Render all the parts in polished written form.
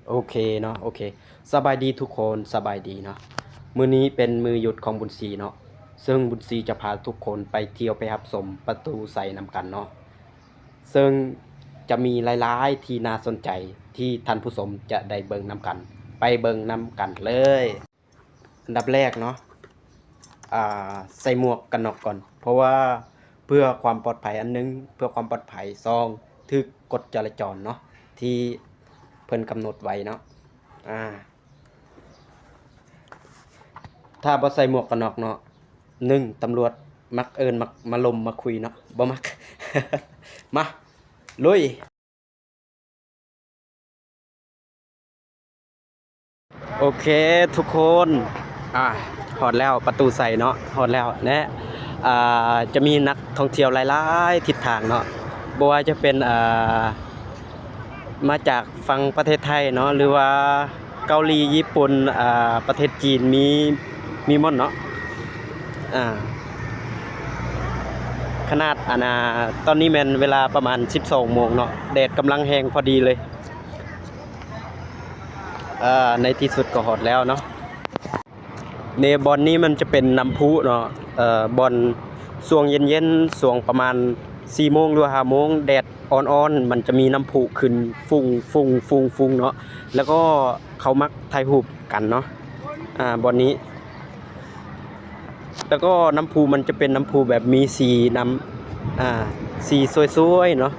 โอเคเนาะโอเคสบายดีทุกคนสบายดีเนาะมื้อนี้เป็นมือหยุดของบุญศรีเนาะซึ่งบุญศรีจะพาทุกคนไปเที่ยวไปรับชมประตูใส่นำกันเนาะซึ่งจะมีหลายๆที่น่าสนใจที่ท่านผู้ชมจะได้เบิ่งนำกันไปเบิ่งนำกันเลยอันดับแรกเนาะใส่หมวกกันน็อกก่อนเพราะว่าเพื่อความปลอดภัยอันนึงเพื่อความปลอดภัยซองถึกกฎจราจรเนาะที่เพิ่นกำหนดไว้เนาะอ่า ถ้าบ่ใส่หมวกกันน็อกเนาะตำรวจมักเอิ้นมักมาลมมาคุยเนาะบ่มัก มาลุยโอเคทุกคนฮอดแล้วประตูใส่เนาะฮอดแล้วและจะมีนักท่องเที่ยวหลายๆทิศทางเนาะบ่ว่าจะเป็นมาจากฝั่งประเทศไทยเนาะหรือว่าเกาหลีญี่ปุ่นประเทศจีนมีหมดเนาะอ่า ขนาดตอนนี้แม่นเวลาประมาณ12โมงเนาะแดดกำลังแรงพอดีเลยในที่สุดก็ฮอดแล้วเนาะในบอนนี้มันจะเป็นน้ำพุเนาะบอนช่วงเย็นๆช่วงประมาณ4โมงหรือ5โมงแดดอ่อนๆมันจะมีน้ำพุขึ้นฟุ้งเนาะแล้วก็เขามักถ่ายรูปกันเนาะบอนนี้แล้วก็น้ำพุมันจะเป็นน้ำพุแบบมีสีสีสวยๆเนาะ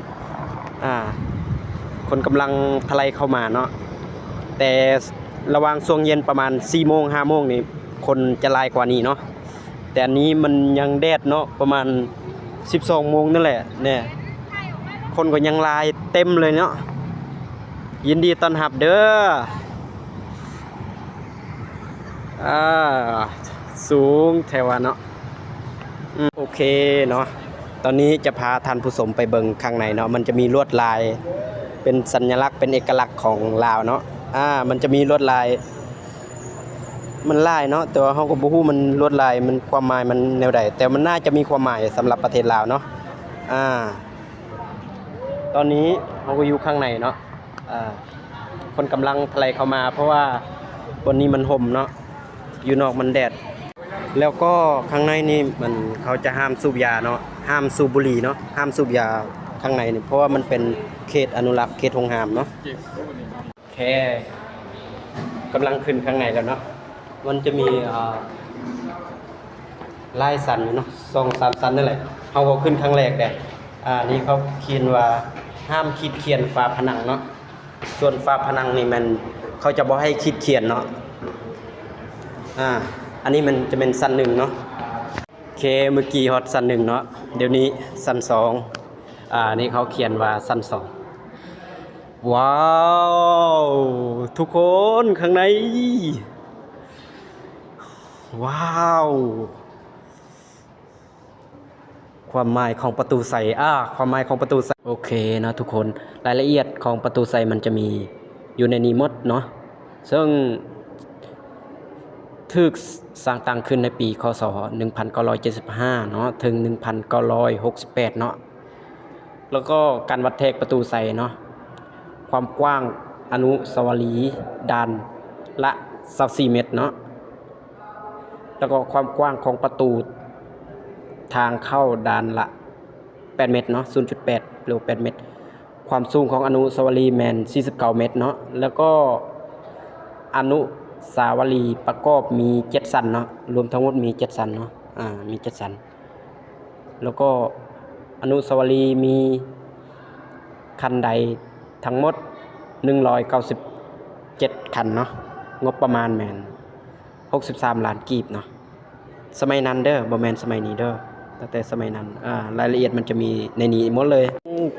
อ่าคนกำลังทะไลเข้ามาเนาะแต่ระหว่างช่วงเย็นประมาณ4โมง5โมงนี่คนจะหลายกว่านี้เนาะแต่อันนี้มันยังแดดเนาะประมาณ12โมงนั่นแหละเนี่ยคนก็ยังหลายเต็มเลยเนาะยินดีต้อนรับเด้ออ่าสูงแถวเนาะโอเคเนาะตอนนี้จะพาท่านผู้ชมไปเบิ่งข้างในเนาะมันจะมีลวดลายเป็นสัญลักษณ์เป็นเอกลักษณ์ของลาวเนาะมันจะมีลวดลายมันลายเนาะแต่ว่าเฮาก็บ่ฮู้มันลวดลายมันความหมายมันแนวใดแต่มันน่าจะมีความหมายสำหรับประเทศลาวเนาะอ่าตอนนี้เฮาก็อยู่ข้างในเนาะคนกำลังทะเลเข้ามาเพราะว่าวันนี้มันห่มเนาะอยู่นอกมันแดดแล้วก็ข้างในนี่มันเขาจะห้ามสูบยาเนาะห้ามสูบบุหรี่เนาะห้ามสูบยาข้างในนี่เพราะว่ามันเป็นเขตอนุรักษ์เขตห่วงห้ามเนาะแค่กำลังขึ้นข้างในแล้วเนาะมันจะมีลายสันเนาะ2-3สันนั่นแหละเฮาก็ขึ้นครั้งแรกแดนี่เขาเขียนว่าห้ามขีดเขียนฝาผนังเนาะส่วนฝาผนังนี่มันเขาจะบ่ให้ขีดเขียนเนาะอันนี้มันจะเป็นสั้นหนึ่งเนาะโอเคเมื่อกี้ฮอตสั้นหนึ่งเนาะเดี๋ยวนี้สั้นสองนี่เขาเขียนว่าสั้นสองว้าวทุกคนข้างในว้าวความหมายของประตูใสความหมายของประตูใสโอเคนะทุกคนรายละเอียดของประตูใสมันจะมีอยู่ในนี้หมดเนาะซึ่งถูกสร้างตั้งขึ้นในปีคศ1975เนาะถึง1968เนาะแล้วก็การวัดแทกประตูใสเนาะความกว้างอนุสาวรีย์ด้านละ24เมตรเนาะแล้วก็ความกว้างของประตูทางเข้าด้านละ8เมตรเนาะ 0.8 หรือ8เมตรความสูงของอนุสาวรีย์แมน49เมตรเนาะแล้วก็อนุสาวรีย์ประกอบมี7สันเนาะรวมทั้งหมดมี7สันเนาะมี7สันแล้วก็อนุสาวรีย์มีคันไดทั้งหมด197คันเนาะงบประมาณแมน63ล้านกีบเนาะสมัยนั้นเด้อบ่แม่นสมัยนี้เด้อตั้งแต่สมัยนั้นรายละเอียดมันจะมีในนี้หมดเลย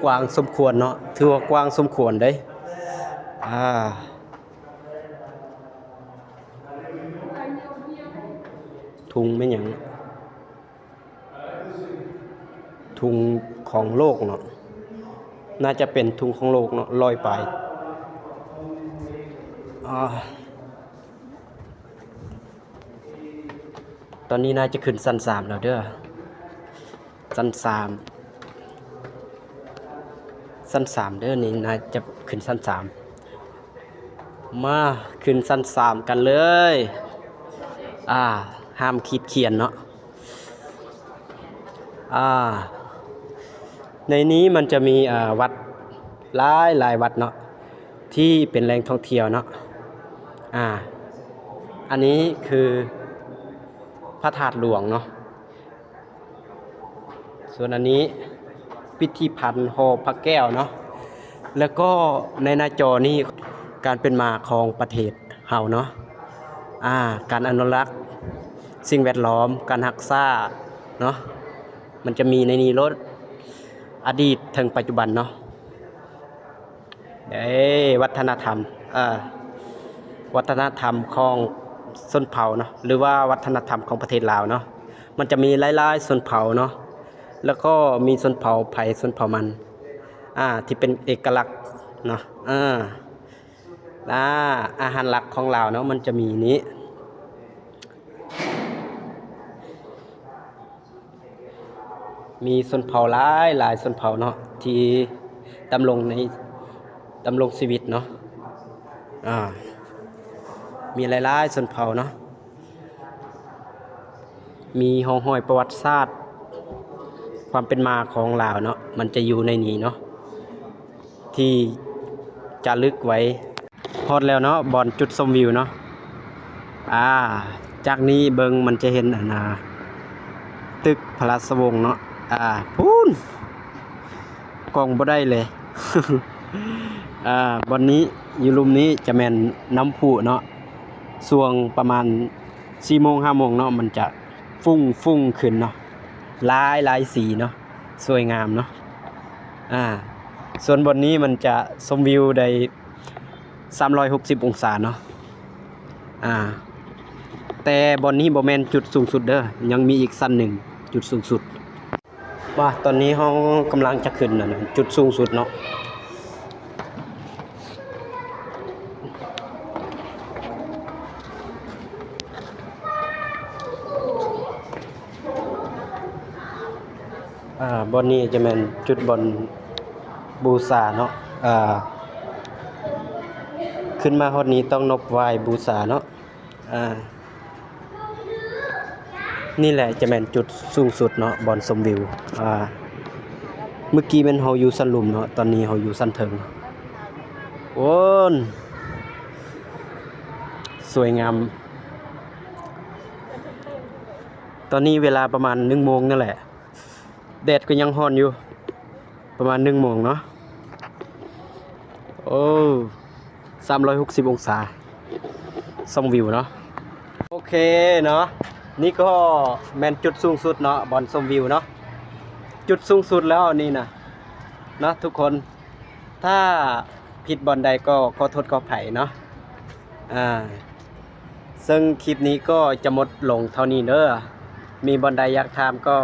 กว้างสมควรเนาะถือว่ากว้างสมควรเด้ทุงไม่หยังทุงของโลกเนาะน่าจะเป็นทุงของโลกเนาะลอยไปตอนนี้น่าจะขึ้นสั้น3แล้วเด้อสั้น3เด้อนี่น่าจะขึ้นสั้น3 มาขึ้นสั้นสามกันเลย ห้ามคิดเขียนเนาะในนี้มันจะมีวัดหลายวัดเนาะที่เป็นแหล่งท่องเที่ยวเนาะอันนี้คือพระธาตุหลวงเนาะส่วนอันนี้พิธีพันธ์หอพระแก้วเนาะแล้วก็ในหน้าจอนี้การเป็นมาของประเทศเฮาเนาะการอนุรักษ์สิ่งแวดล้อมการรักษาเนาะมันจะมีในนี้รถอดีตถึงปัจจุบันเนาะวัฒนธรรมวัฒนธรรมของชนเผ่าเนาะหรือว่าวัฒนธรรมของประเทศลาวเนาะมันจะมีหลายๆชนเผ่าเนาะแล้วก็มีชนเผ่าไผ่ชนเผ่ามันที่เป็นเอกลักษณ์เนาะอาหารหลักของลาวเนาะมันจะมีนี้มีชนเผ่าหลายชนเผ่าเนาะที่ดำรงชีวิตเนาะมีหลายชนเผ่าเนาะมีห้อยประวัติศาสตร์ความเป็นมาของลาวเนาะมันจะอยู่ในนี้เนาะที่จะลึกไว้พอดแล้วเนาะบอนจุดชมวิวเนาะจากนี้เบิงมันจะเห็นตึกพระราชวงศ์เนาะพูนกองบ่ได้เลย บอนนี้อยู่ลุมนี้จะแม่นน้ำพุเนาะช่วงประมาณ 4 โมง 5 โมงเนาะมันจะฟุ้งขึ้นเนาะหลายสีเนาะสวยงามเนาะส่วนบนนี้มันจะชมวิวได้360 องศาเนาะแต่บนนี้บ่แม่นจุดสูงสุดเด้อยังมีอีกสั้นหนึ่งจุดสูงสุดว่าตอนนี้เฮากำลังจะขึ้นนะจุดสูงสุดเนาะบนนี้จะเป็นจุดบนบูชาเนาะขึ้นมาฮอดนี้ต้องนบไหว้บูชาเนาะนี่แหละจะเป็นจุดสูงสุดเนาะบอนชมวิวเมื่อกี้เป็นเฮาอยู่สันหลุมเนาะตอนนี้เฮาอยู่สันเถิงโอ้นสวยงามตอนนี้เวลาประมาณ 1 โมงนั่นแหละแดดก็ยังร้อนอยู่ประมาณ 1 โมงเนาะ360 องศาชมวิวเนาะโอเคเนาะนี่ก็แม่นจุดสูงสุดเนาะบอนชมวิวเนาะจุดสูงสุดแล้วนี่นะเนาะทุกคนถ้าผิดบอนใดก็ขอโทษขออภัยเนาะซึ่งคลิปนี้ก็จะหมดลงเท่านี้เด้อมีบอนใดอยากถามก็